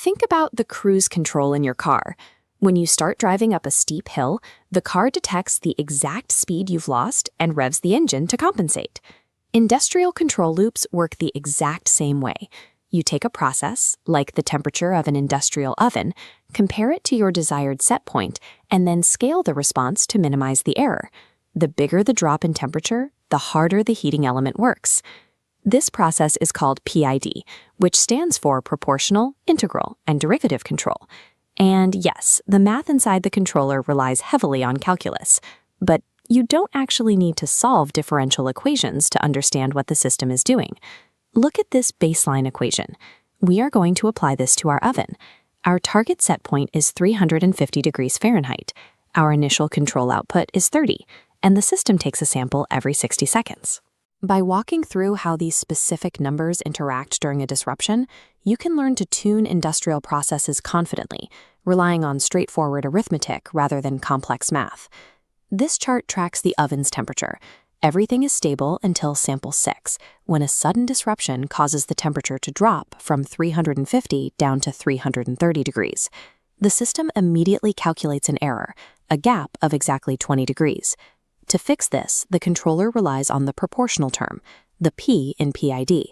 Think about the cruise control in your car. When you start driving up a steep hill, the car detects the exact speed you've lost and revs the engine to compensate. Industrial control loops work the exact same way. You take a process, like the temperature of an industrial oven, compare it to your desired set point, and then scale the response to minimize the error. The bigger the drop in temperature, the harder the heating element works. This process is called PID, which stands for proportional, integral, and derivative control. And yes, the math inside the controller relies heavily on calculus, but you don't actually need to solve differential equations to understand what the system is doing. Look at this baseline equation. We are going to apply this to our oven. Our target set point is 350 degrees Fahrenheit. Our initial control output is 30, and the system takes a sample every 60 seconds. By walking through how these specific numbers interact during a disruption, you can learn to tune industrial processes confidently, relying on straightforward arithmetic rather than complex math. This chart tracks the oven's temperature. Everything is stable until sample 6, when a sudden disruption causes the temperature to drop from 350 down to 330 degrees. The system immediately calculates an error, a gap of exactly 20 degrees. To fix this, the controller relies on the proportional term, the P in PID.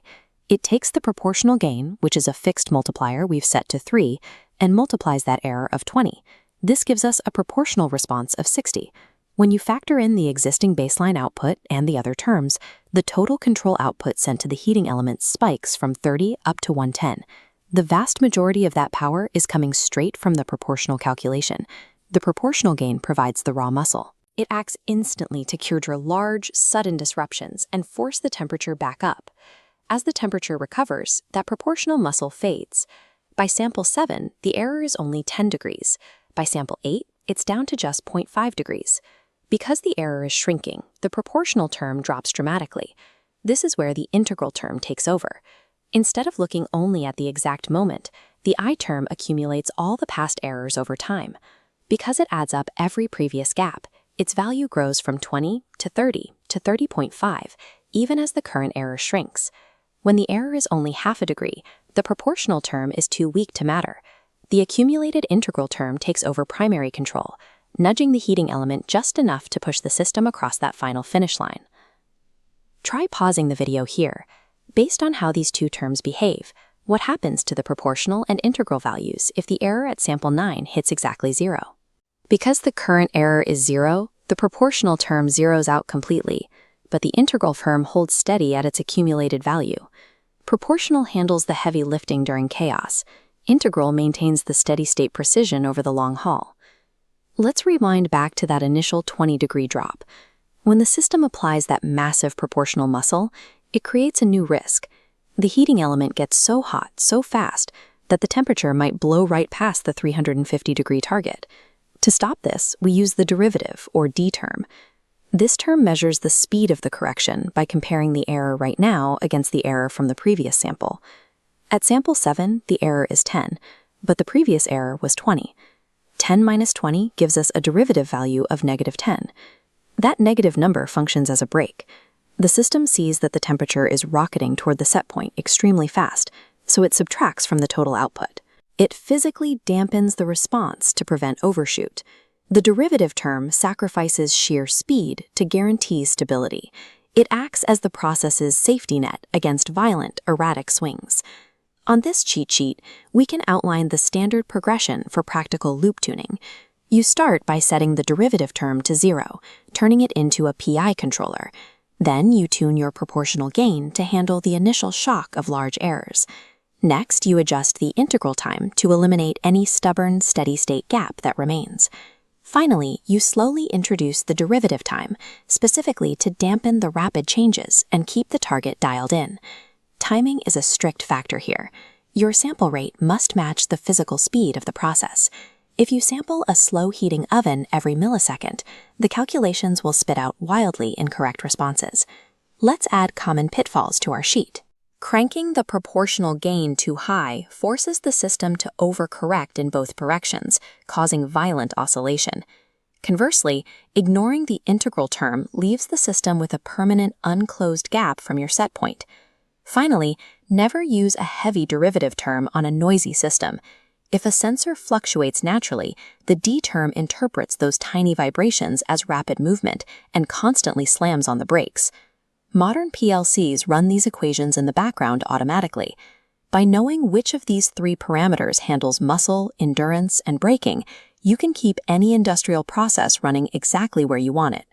It takes the proportional gain, which is a fixed multiplier we've set to 3, and multiplies that error of 20. This gives us a proportional response of 60. When you factor in the existing baseline output and the other terms, the total control output sent to the heating element spikes from 30 up to 110. The vast majority of that power is coming straight from the proportional calculation. The proportional gain provides the raw muscle. It acts instantly to cure large, sudden disruptions and force the temperature back up. As the temperature recovers, that proportional muscle fades. By sample 7, the error is only 10 degrees. By sample 8, it's down to just 0.5 degrees. Because the error is shrinking, the proportional term drops dramatically. This is where the integral term takes over. Instead of looking only at the exact moment, the I term accumulates all the past errors over time. Because it adds up every previous gap, its value grows from 20 to 30 to 30.5, even as the current error shrinks. When the error is only half a degree, the proportional term is too weak to matter. The accumulated integral term takes over primary control, nudging the heating element just enough to push the system across that final finish line. Try pausing the video here. Based on how these two terms behave, what happens to the proportional and integral values if the error at sample 9 hits exactly 0? Because the current error is 0, the proportional term zeroes out completely, but the integral term holds steady at its accumulated value. Proportional handles the heavy lifting during chaos. Integral maintains the steady-state precision over the long haul. Let's rewind back to that initial 20-degree drop. When the system applies that massive proportional muscle, it creates a new risk. The heating element gets so hot, so fast, that the temperature might blow right past the 350-degree target. To stop this, we use the derivative, or D term. This term measures the speed of the correction by comparing the error right now against the error from the previous sample. At sample 7, the error is 10, but the previous error was 20. 10 minus 20 gives us a derivative value of negative 10. That negative number functions as a brake. The system sees that the temperature is rocketing toward the set point extremely fast, so it subtracts from the total output. It physically dampens the response to prevent overshoot. The derivative term sacrifices sheer speed to guarantee stability. It acts as the process's safety net against violent, erratic swings. On this cheat sheet, we can outline the standard progression for practical loop tuning. You start by setting the derivative term to 0, turning it into a PI controller. Then you tune your proportional gain to handle the initial shock of large errors. Next, you adjust the integral time to eliminate any stubborn, steady-state gap that remains. Finally, you slowly introduce the derivative time, specifically to dampen the rapid changes and keep the target dialed in. Timing is a strict factor here. Your sample rate must match the physical speed of the process. If you sample a slow-heating oven every millisecond, the calculations will spit out wildly incorrect responses. Let's add common pitfalls to our sheet. Cranking the proportional gain too high forces the system to overcorrect in both directions, causing violent oscillation. Conversely, ignoring the integral term leaves the system with a permanent unclosed gap from your set point. Finally, never use a heavy derivative term on a noisy system. If a sensor fluctuates naturally, the D term interprets those tiny vibrations as rapid movement and constantly slams on the brakes. Modern PLCs run these equations in the background automatically. By knowing which of these three parameters handles muscle, endurance, and braking, you can keep any industrial process running exactly where you want it.